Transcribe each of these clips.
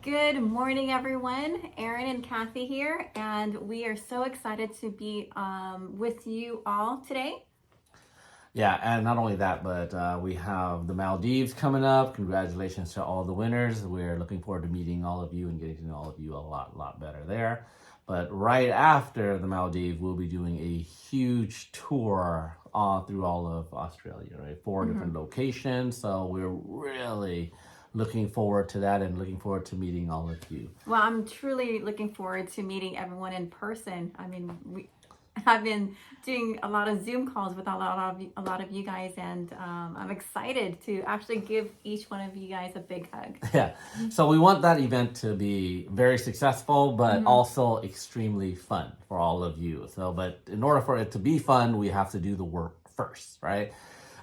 Good morning, everyone. Aaron and Kathy here, and we are so excited to be with you all today. Yeah, and not only that, but we have the Maldives coming up. Congratulations to all the winners. We're looking forward to meeting all of you and getting to know all of you a lot better there. But right after the Maldives, we'll be doing a huge tour through all of Australia, right? 4 different locations. So we're really looking forward to that and looking forward to meeting all of you. Well, I'm truly looking forward to meeting everyone in person. I mean, I've been doing a lot of Zoom calls with a lot of you guys, and I'm excited to actually give each one of you guys a big hug. Yeah. So we want that event to be very successful, but also extremely fun for all of you. So, but in order for it to be fun, we have to do the work first, right?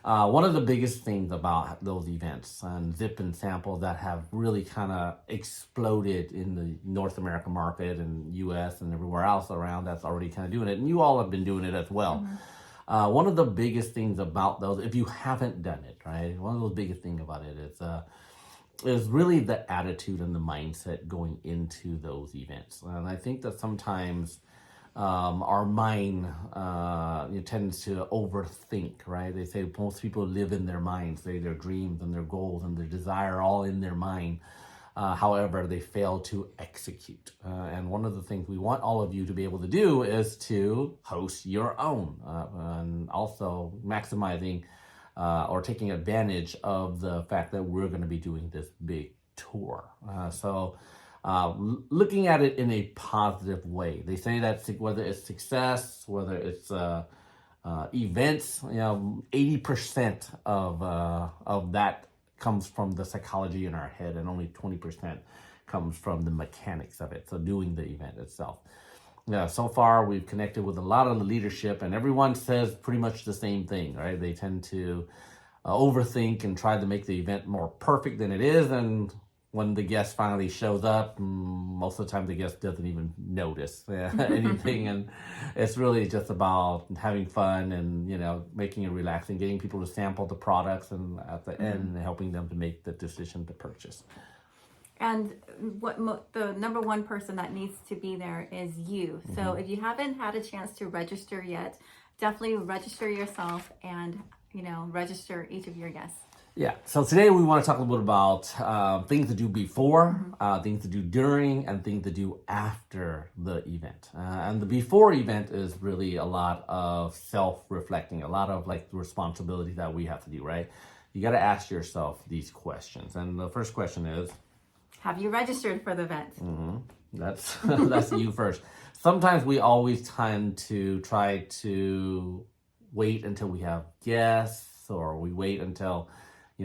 One of the biggest things about those events and Zip and Sample that have really kind of exploded in the North American market and US and everywhere else around that's already kind of doing it, and you all have been doing it as well. One of the biggest things about those, if you haven't done it, right, one of those biggest things about it is really the attitude and the mindset going into those events. And I think that sometimes our mind tends to overthink, right? They say most people live in their minds, their dreams and their goals and their desire all in their mind. However, they fail to execute. And one of the things we want all of you to be able to do is to host your own, and also maximizing or taking advantage of the fact that we're going to be doing this big tour. Looking at it in a positive way. They say that whether it's success, whether it's events, 80% of that comes from the psychology in our head, and only 20% comes from the mechanics of it. So doing the event itself. Yeah, so far we've connected with a lot of the leadership, and everyone says pretty much the same thing, right? They tend to overthink and try to make the event more perfect than it is, and when the guest finally shows up, most of the time the guest doesn't even notice anything, and it's really just about having fun and making it relaxing, getting people to sample the products, and at the end helping them to make the decision to purchase. And the number one person that needs to be there is you. So if you haven't had a chance to register yet, definitely register yourself and register each of your guests. Yeah, so today we want to talk a little bit about things to do before, things to do during, and things to do after the event. And the before event is really a lot of self-reflecting, a lot of like responsibility that we have to do, right? You got to ask yourself these questions. And the first question is, have you registered for the event? That's that's you first. Sometimes we always tend to try to wait until we have guests, or we wait until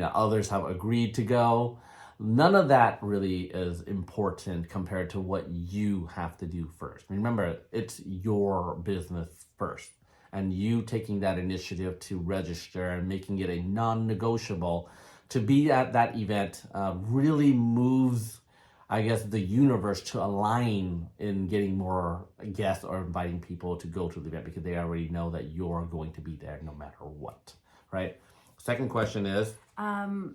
others have agreed to go. None of that really is important compared to what you have to do first. Remember, it's your business first, and you taking that initiative to register and making it a non-negotiable to be at that event really moves, I guess, the universe to align in getting more guests or inviting people to go to the event, because they already know that you're going to be there no matter what, right? Second question is, am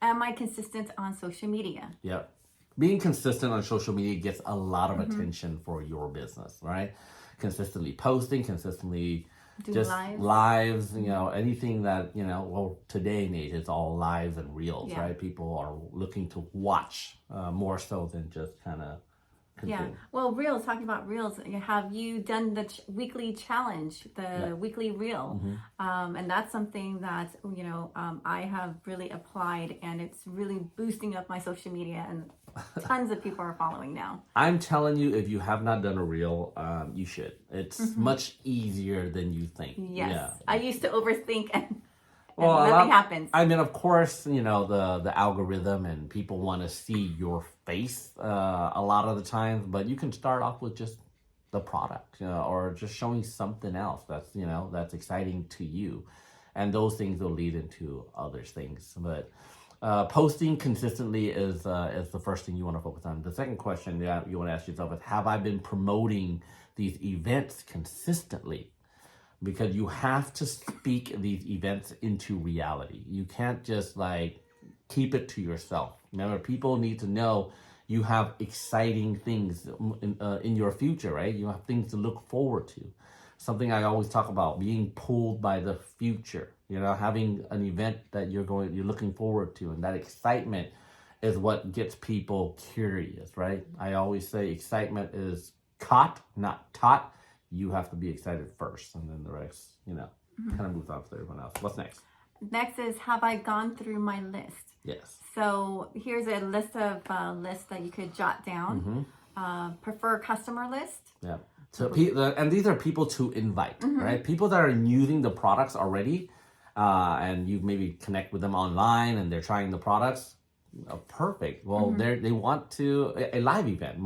I consistent on social media? Yeah. Being consistent on social media gets a lot of attention for your business, right? Consistently posting, consistently just lives, anything that, well, today, Nate, it's all lives and reels, right? People are looking to watch more so than just kind of consume. Yeah. Well, reels, talking about reels, have you done the weekly challenge, the weekly reel? And that's something that, I have really applied, and it's really boosting up my social media, and tons of people are following now. I'm telling you, if you have not done a reel, you should. It's much easier than you think. Yes. Yeah. I used to overthink and nothing happens. I mean, of course, the algorithm and people want to see your face a lot of the times, but you can start off with just the product, or just showing something else that's exciting to you, and those things will lead into other things. But posting consistently is the first thing you want to focus on. The second question you want to ask yourself is, have I been promoting these events consistently? Because you have to speak these events into reality. You can't just keep it to yourself. Remember, people need to know you have exciting things in your future, right? You have things to look forward to. Something I always talk about, being pulled by the future, having an event that you're looking forward to, and that excitement is what gets people curious, right? I always say excitement is caught, not taught. You have to be excited first, and then the rest, kind of moves on to everyone else. What's next? Next is, have I gone through my list? Yes. So here's a list of lists that you could jot down. Prefer customer list. Yeah. So, and these are people to invite, right? People that are using the products already, and you maybe connect with them online and they're trying the products. Perfect. Well, they want a live event.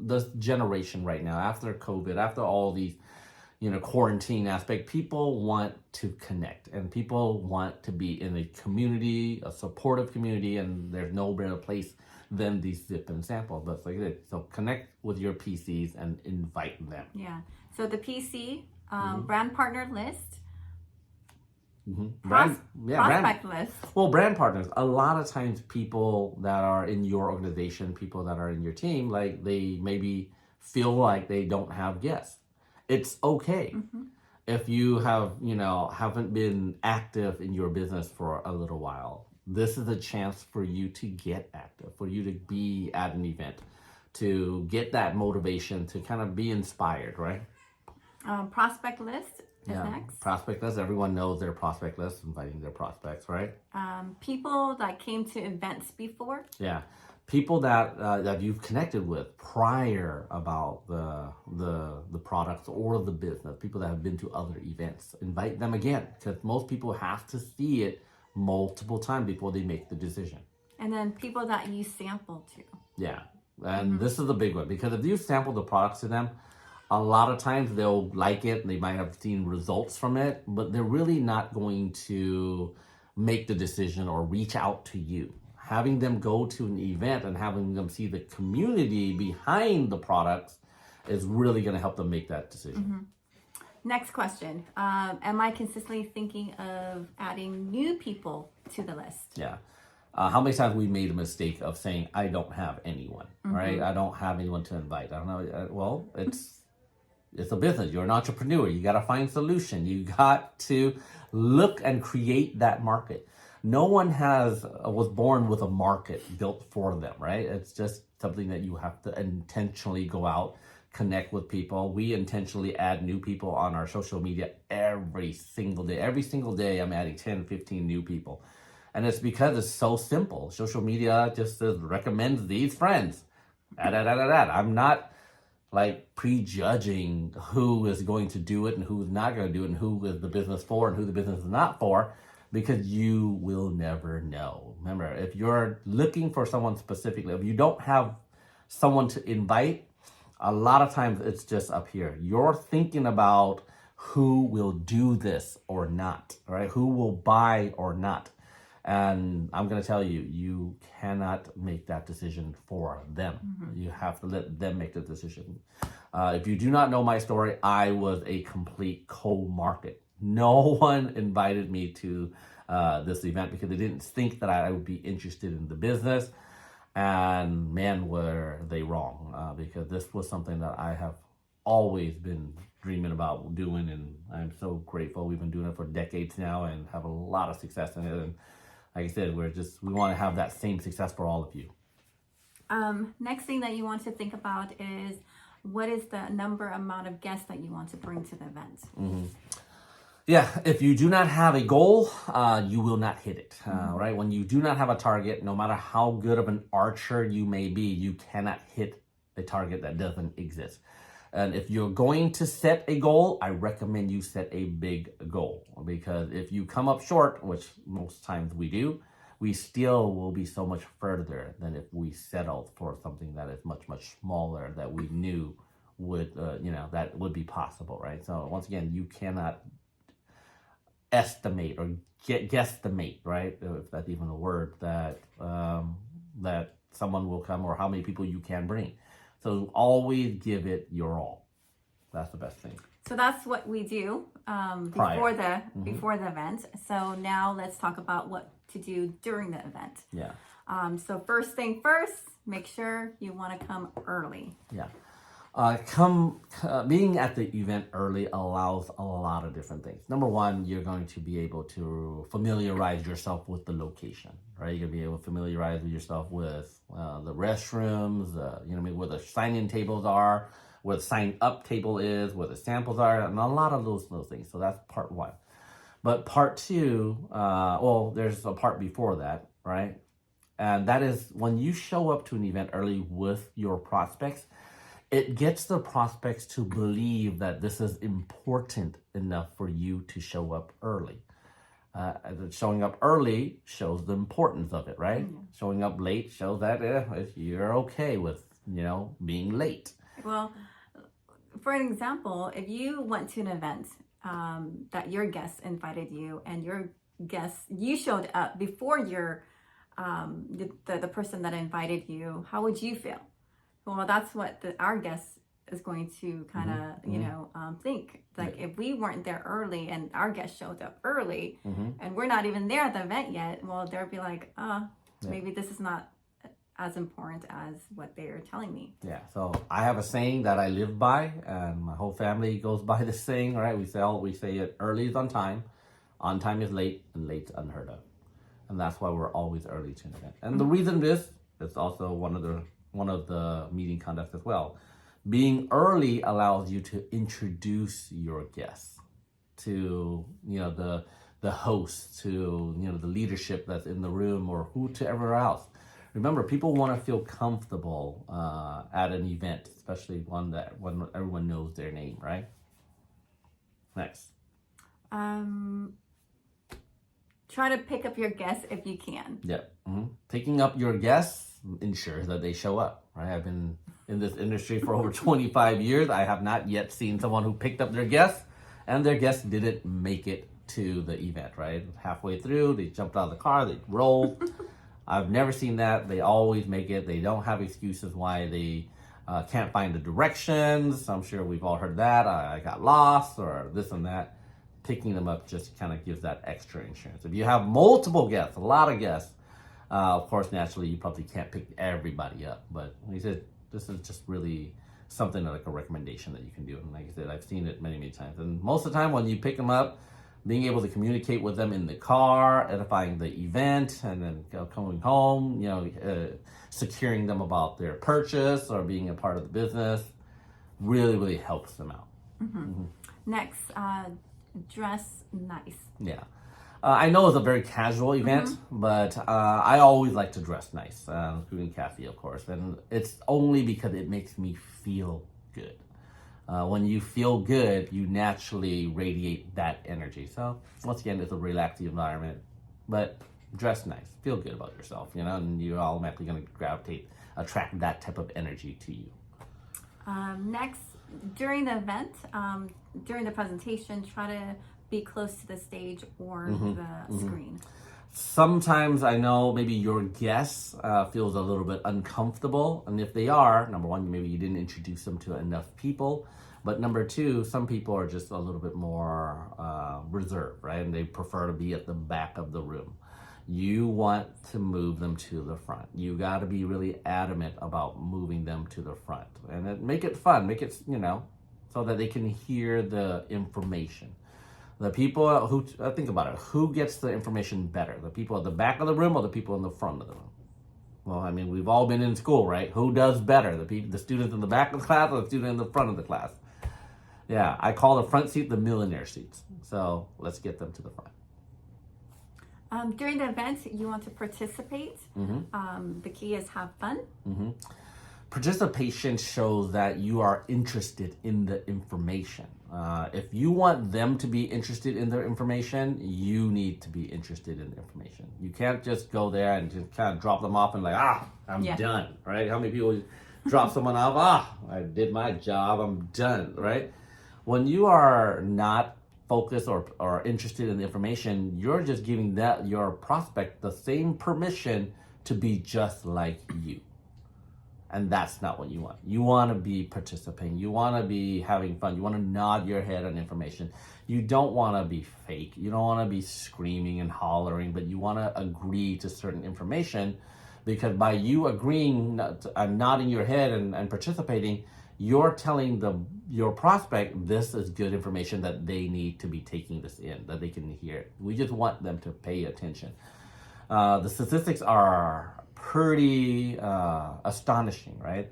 This generation right now, after COVID, after all these, quarantine aspect, people want to connect, and people want to be in a community, a supportive community, and there's no better place than these sip and sample. But like this, so connect with your PCs and invite them. Yeah. So the PC brand partner list. Prospect list. Well, brand partners. A lot of times, people that are in your organization, people that are in your team, like they maybe feel like they don't have guests. It's okay if you haven't been active in your business for a little while. This is a chance for you to get active, for you to be at an event, to get that motivation, to kind of be inspired, right? Prospect list is next. Prospect list. Everyone knows their prospect list, inviting their prospects, right? People that came to events before. Yeah. People that you've connected with prior about the products or the business, people that have been to other events, invite them again, because most people have to see it multiple times before they make the decision. And then people that you sample to. Yeah, and this is the big one, because if you sample the products to them, a lot of times they'll like it and they might have seen results from it, but they're really not going to make the decision or reach out to you. Having them go to an event and having them see the community behind the products is really going to help them make that decision. Next question. Am I consistently thinking of adding new people to the list? Yeah. How many times we made a mistake of saying, I don't have anyone, right? I don't have anyone to invite. I don't know. Well, it's a business. You're an entrepreneur. You got to find solution. You got to look and create that market. No one was born with a market built for them, right? It's just something that you have to intentionally go out, connect with people. We intentionally add new people on our social media every single day. Every single day, I'm adding 10, 15 new people. And it's because it's so simple. Social media just recommends these friends. I'm not like prejudging who is going to do it and who is not going to do it and who is the business for and who the business is not for, because you will never know. Remember, if you're looking for someone specifically, if you don't have someone to invite, a lot of times it's just up here. You're thinking about who will do this or not, right? Who will buy or not. And I'm going to tell you, you cannot make that decision for them. You have to let them make the decision. If you do not know my story, I was a complete cold market. No one invited me to this event because they didn't think that I would be interested in the business. And man, were they wrong, because this was something that I have always been dreaming about doing. And I'm so grateful. We've been doing it for decades now and have a lot of success in it. And like I said, we want to have that same success for all of you. Next thing that you want to think about is, what is the amount of guests that you want to bring to the event? Yeah, if you do not have a goal, you will not hit it, right? When you do not have a target, no matter how good of an archer you may be, you cannot hit a target that doesn't exist. And if you're going to set a goal, I recommend you set a big goal, because if you come up short, which most times we do, we still will be so much further than if we settled for something that is much, much smaller that we knew would, that would be possible, right? So once again, you cannot estimate or guesstimate, right? If that's even a word, that someone will come or how many people you can bring. So always give it your all. That's the best thing. So that's what we do before the event. So now let's talk about what to do during the event. Yeah. So first thing first, make sure you want to come early. Yeah. Being at the event early allows a lot of different things. Number one, you're going to be able to familiarize yourself with the location, right? You're going to be able to familiarize yourself with the restrooms, where the sign-in tables are, where the sign-up table is, where the samples are, and a lot of those things. So that's part one. But part two, there's a part before that, right? And that is when you show up to an event early with your prospects, it gets the prospects to believe that this is important enough for you to show up early. Showing up early shows the importance of it, right? Mm-hmm. Showing up late shows that you're okay with, being late. Well, for an example, if you went to an event that your guests invited you and you showed up before the person that invited you, how would you feel? Well, that's what our guest is going to kind of, think. Like, if we weren't there early and our guest showed up early and we're not even there at the event yet, well, they'll be like, maybe this is not as important as what they're telling me. Yeah, so I have a saying that I live by, and my whole family goes by this saying, right? We say it, early is on time is late, and late's unheard of. And that's why we're always early to an event. And the reason is, it's also one of the meeting conducts as well. Being early allows you to introduce your guests to the host, to the leadership that's in the room, or to everywhere else. Remember, people want to feel comfortable at an event, especially when everyone knows their name, right? Next. Try to pick up your guests if you can. Yeah. Mm-hmm. Picking up your guests ensures that they show up, right? I've been in this industry for over 25 years. I have not yet seen someone who picked up their guests and their guests didn't make it to the event, right? Halfway through, they jumped out of the car, they rolled. I've never seen that. They always make it. They don't have excuses why they can't find the directions. I'm sure we've all heard that. I got lost or this and that. Picking them up just kind of gives that extra insurance. If you have multiple guests, a lot of guests, of course, naturally, you probably can't pick everybody up. But like I said, this is just really something like a recommendation that you can do. And like I said, I've seen it many, many times. And most of the time when you pick them up, being able to communicate with them in the car, edifying the event, and then coming home, securing them about their purchase or being a part of the business really, really helps them out. Mm-hmm. Mm-hmm. Next, dress nice. Yeah. I know it's a very casual event, but I always like to dress nice, including Kathy, of course. And it's only because it makes me feel good. When you feel good, you naturally radiate that energy. So once again, it's a relaxed environment, but dress nice, feel good about yourself, and you're automatically going to attract that type of energy to you. Next, during the event, during the presentation, try to be close to the stage or the screen. Sometimes I know maybe your guest feels a little bit uncomfortable. And if they are, number one, maybe you didn't introduce them to enough people. But number two, some people are just a little bit more reserved, right? And they prefer to be at the back of the room. You want to move them to the front. You got to be really adamant about moving them to the front. And make it fun. Make it, so that they can hear the information. The people who, think about it, who gets the information better? The people at the back of the room or the people in the front of the room? Well, I mean, we've all been in school, right? Who does better? The students in the back of the class or the student in the front of the class? Yeah, I call the front seat the millionaire seats. So let's get them to the front. During the event, you want to participate. The key is have fun. Participation shows that you are interested in the information. If you want them to be interested in their information, you need to be interested in the information. You can't just go there and just kind of drop them off and I'm done, right? How many people drop someone off? I did my job, I'm done, right? When you are not focused or interested in the information, you're just giving your prospect the same permission to be just like you. And that's not what you want. You want to be participating. You want to be having fun. You want to nod your head on information. You don't want to be fake. You don't want to be screaming and hollering, but you want to agree to certain information, because by you agreeing and nodding your head and participating, you're telling your prospect this is good information that they need to be taking this in, that they can hear it. We just want them to pay attention. The statistics are pretty astonishing, right?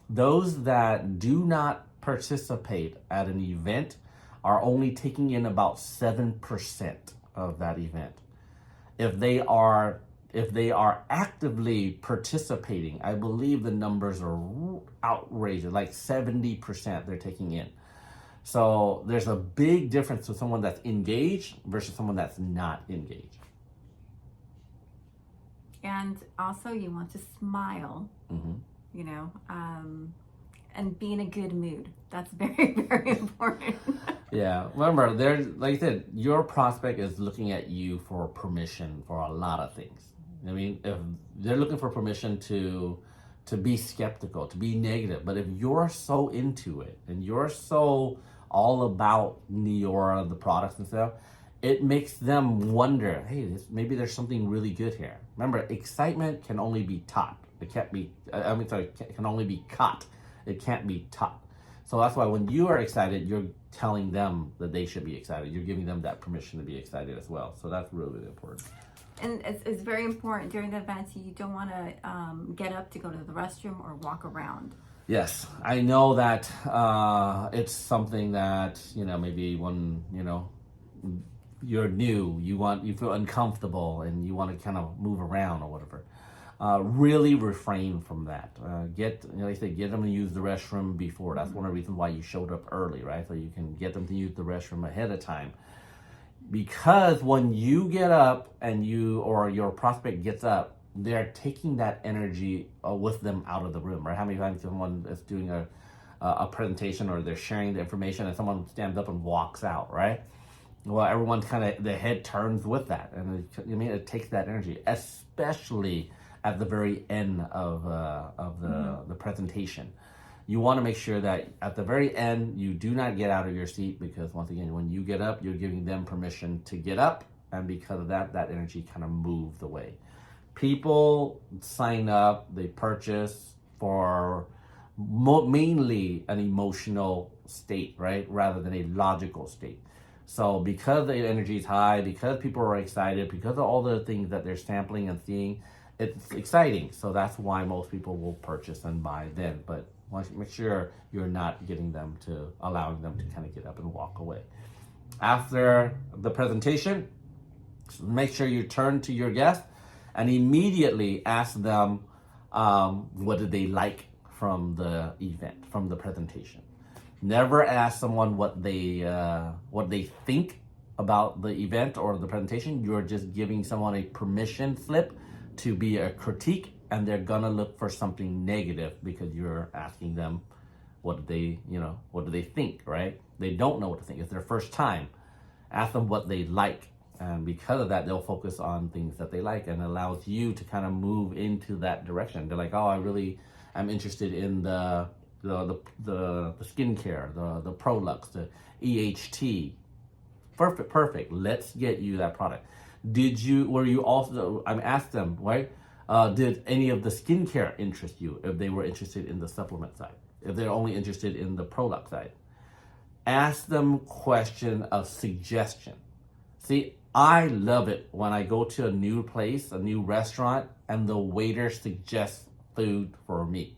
Those that do not participate at an event are only taking in about 7% of that event. If they are actively participating, I believe the numbers are outrageous, like 70% they're taking in. So there's a big difference to someone that's engaged versus someone that's not engaged. And also you want to smile, you know, and be in a good mood. That's very, very important. Yeah, remember, there's, like I said, your prospect is looking at you for permission for a lot of things. I mean, if they're looking for permission to be skeptical, to be negative, but if you're so into it and you're so all about Neora, the products and stuff, it makes them wonder, hey, maybe there's something really good here. Remember, excitement can only be taught. It can't be, it can only be caught. It can't be taught. So that's why when you are excited, you're telling them that they should be excited. You're giving them that permission to be excited as well. So that's really, really important. And it's very important during the events. You don't want to get up to go to the restroom or walk around. Yes, I know that it's something that, maybe when, you're new, you feel uncomfortable and you want to kind of move around or whatever. Really refrain from that. Get them to use the restroom before. That's one of the reasons why you showed up early, right? So you can get them to use the restroom ahead of time. Because when you get up and your prospect gets up, they're taking that energy with them out of the room, right? How many times someone is doing a presentation or they're sharing the information and someone stands up and walks out, right? Well, everyone's the head turns with that, and it takes that energy, especially at the very end of the presentation. You want to make sure that at the very end, you do not get out of your seat, because once again, when you get up, you're giving them permission to get up, and because of that energy kind of moves away. People sign up, they purchase for mainly an emotional state, right? Rather than a logical state. So because the energy is high, because people are excited, because of all the things that they're sampling and seeing, it's exciting. So that's why most people will purchase and buy then. But make sure you're not allowing them to kind of get up and walk away. After the presentation, make sure you turn to your guest and immediately ask them what did they like from the event, from the presentation. Never ask someone what they think about the event or the presentation. You're just giving someone a permission slip to be a critique, and they're gonna look for something negative because you're asking them what do they think, right? They don't know what to think. It's their first time. Ask them what they like, and because of that, they'll focus on things that they like, and allows you to kind of move into that direction. They're like, oh, I'm interested in the skincare, the Prolux, the EHT. Perfect. Let's get you that product. I asked them, right? Did any of the skincare interest you if they were interested in the supplement side? If they're only interested in the Prolux side? Ask them question of suggestion. See, I love it when I go to a new place, a new restaurant, and the waiter suggests food for me.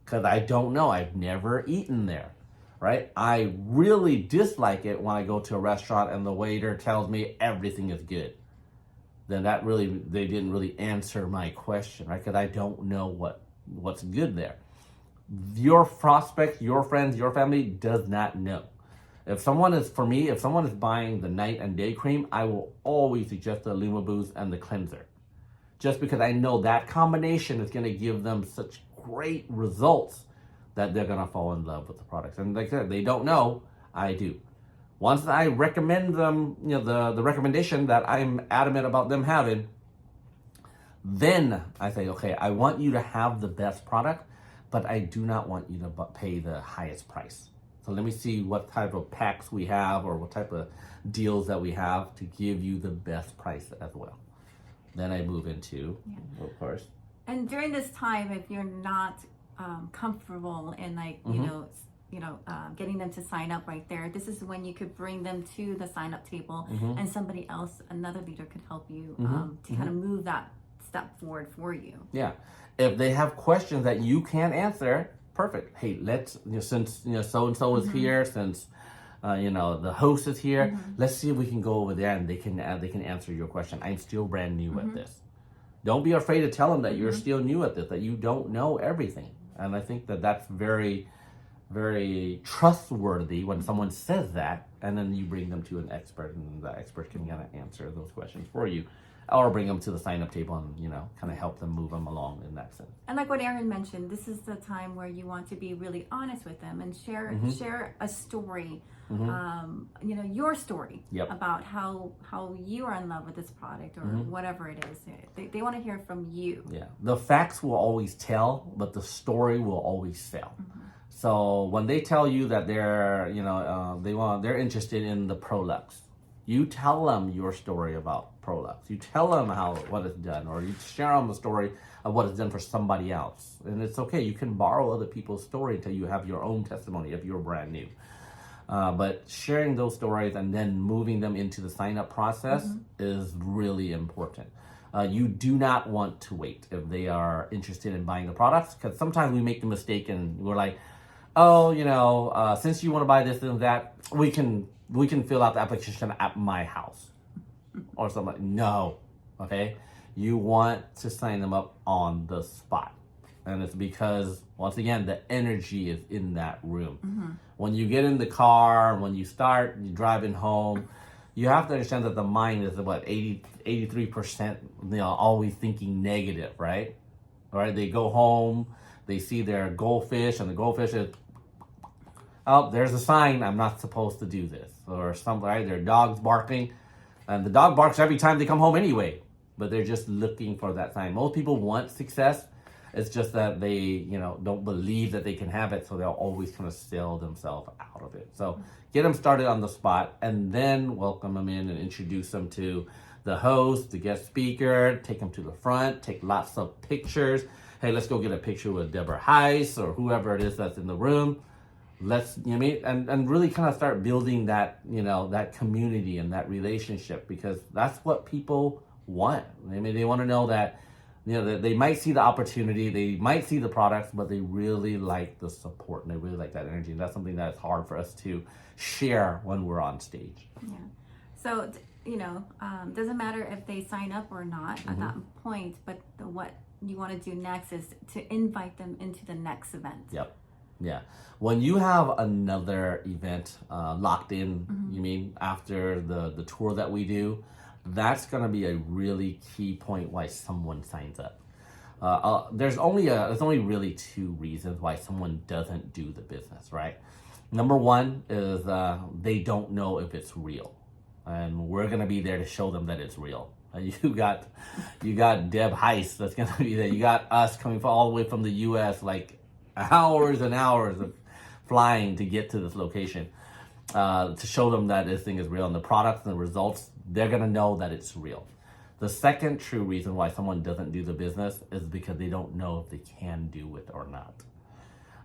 Because I don't know, I've never eaten there, right? I really dislike it when I go to a restaurant and the waiter tells me everything is good. Then they didn't really answer my question, right? Because I don't know what's good there. Your prospect, your friends, your family does not know. If someone is buying the night and day cream, I will always suggest the Luma Boost and the cleanser. Just because I know that combination is going to give them such great results that they're going to fall in love with the products. And like I said, they don't know, I do. Once I recommend them, the recommendation that I'm adamant about them having, then I say, okay, I want you to have the best product. but I do not want you to pay the highest price. So let me see what type of packs we have or what type of deals that we have to give you the best price as well. Then I move into, of course. And during this time, if you're not comfortable in like, getting them to sign up right there, this is when you could bring them to the sign up table and somebody else, another leader could help you to kind of move that step forward for you. Yeah. If they have questions that you can't answer, perfect. Hey, let's, since, so-and-so is here, since, the host is here, let's see if we can go over there and they can answer your question. I'm still brand new at this. Don't be afraid to tell them that you're still new at this, that you don't know everything. And I think that that's very, very trustworthy when someone says that, and then you bring them to an expert, and the expert can kind of answer those questions for you, or bring them to the sign-up table and kind of help them move them along in that sense. And like what Aaron mentioned, this is the time where you want to be really honest with them and share a story, your story about how you are in love with this product or whatever it is. They want to hear from you. Yeah, the facts will always tell, but the story will always sell. So when they tell you that they're they're interested in the Prolux, you tell them your story about Prolux. You tell them what it's done, or you share them the story of what it's done for somebody else. And it's okay. You can borrow other people's story until you have your own testimony if you're brand new. But sharing those stories and then moving them into the sign-up process is really important. You do not want to wait if they are interested in buying the products, because sometimes we make the mistake and we're like, since you want to buy this and that, we can fill out the application at my house or something. No, okay? You want to sign them up on the spot. And it's because, once again, the energy is in that room. When you get in the car, when you start driving home, you have to understand that the mind is 83%, always thinking negative, right? All right, they go home, they see their goldfish, and the goldfish is, oh, there's a sign, I'm not supposed to do this. Or something, right? Their dog's barking, and the dog barks every time they come home anyway, but they're just looking for that sign. Most people want success. It's just that they, don't believe that they can have it, so they'll always kind of sell themselves out of it. So get them started on the spot, and then welcome them in and introduce them to the host, the guest speaker, take them to the front, take lots of pictures. Hey, let's go get a picture with Deborah Heiss or whoever it is that's in the room. Let's, and really kind of start building that, that community and that relationship, because that's what people want. They want to know that, they might see the opportunity, they might see the products, but they really like the support and they really like that energy. And that's something that's hard for us to share when we're on stage. Yeah. So, doesn't matter if they sign up or not at that point, but what you want to do next is to invite them into the next event. Yep. Yeah. When you have another event locked in, you mean after the tour that we do, that's going to be a really key point why someone signs up. There's only really two reasons why someone doesn't do the business, right? Number one is they don't know if it's real, and we're going to be there to show them that it's real. You got Deb Heiss that's going to be there. You got us coming all the way from the U.S., like hours and hours of flying to get to this location to show them that this thing is real, and the products and the results, they're going to know that it's real. The second true reason why someone doesn't do the business is because they don't know if they can do it or not.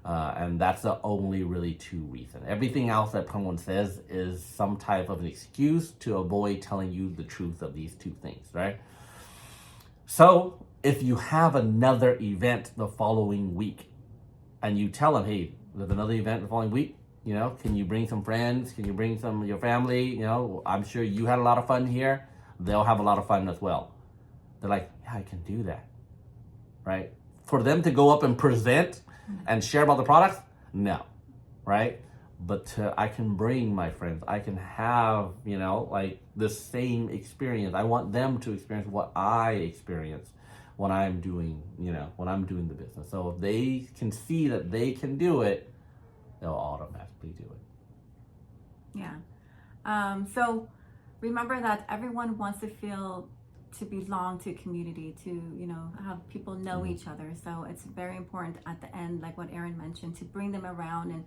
And that's the only really two reasons. Everything else that someone says is some type of an excuse to avoid telling you the truth of these two things, right? So if you have another event the following week and you tell them, hey, there's another event the following week, can you bring some friends? Can you bring some of your family? I'm sure you had a lot of fun here. They'll have a lot of fun as well. They're like, yeah, I can do that, right? For them to go up and present and share about the products, no, right? But I can bring my friends. I can have, the same experience. I want them to experience what I experience when I'm doing, the business. So if they can see that they can do it, they'll automatically do it. Yeah. So remember that everyone wants to feel to belong to a community, to, you know, have people know each other. So it's very important at the end, like what Aaron mentioned, to bring them around and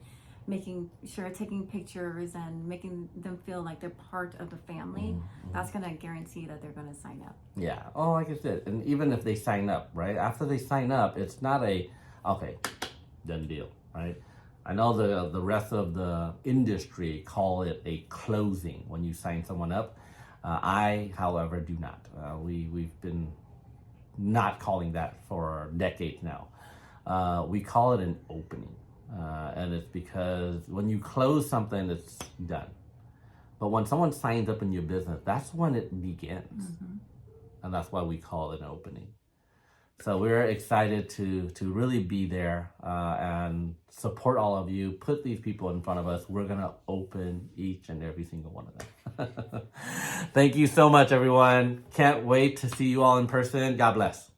making sure, taking pictures and making them feel like they're part of the family. That's going to guarantee that they're going to sign up. Yeah. Oh, like I said, and even if they sign up, right? After they sign up, it's not a, okay, done deal, right? I know the rest of the industry call it a closing when you sign someone up. I, however, do not. We've been not calling that for decades now. We call it an opening. And it's because when you close something, it's done. But when someone signs up in your business, that's when it begins. And that's why we call it an opening. So we're excited to really be there and support all of you. Put these people in front of us. We're going to open each and every single one of them. Thank you so much, everyone. Can't wait to see you all in person. God bless.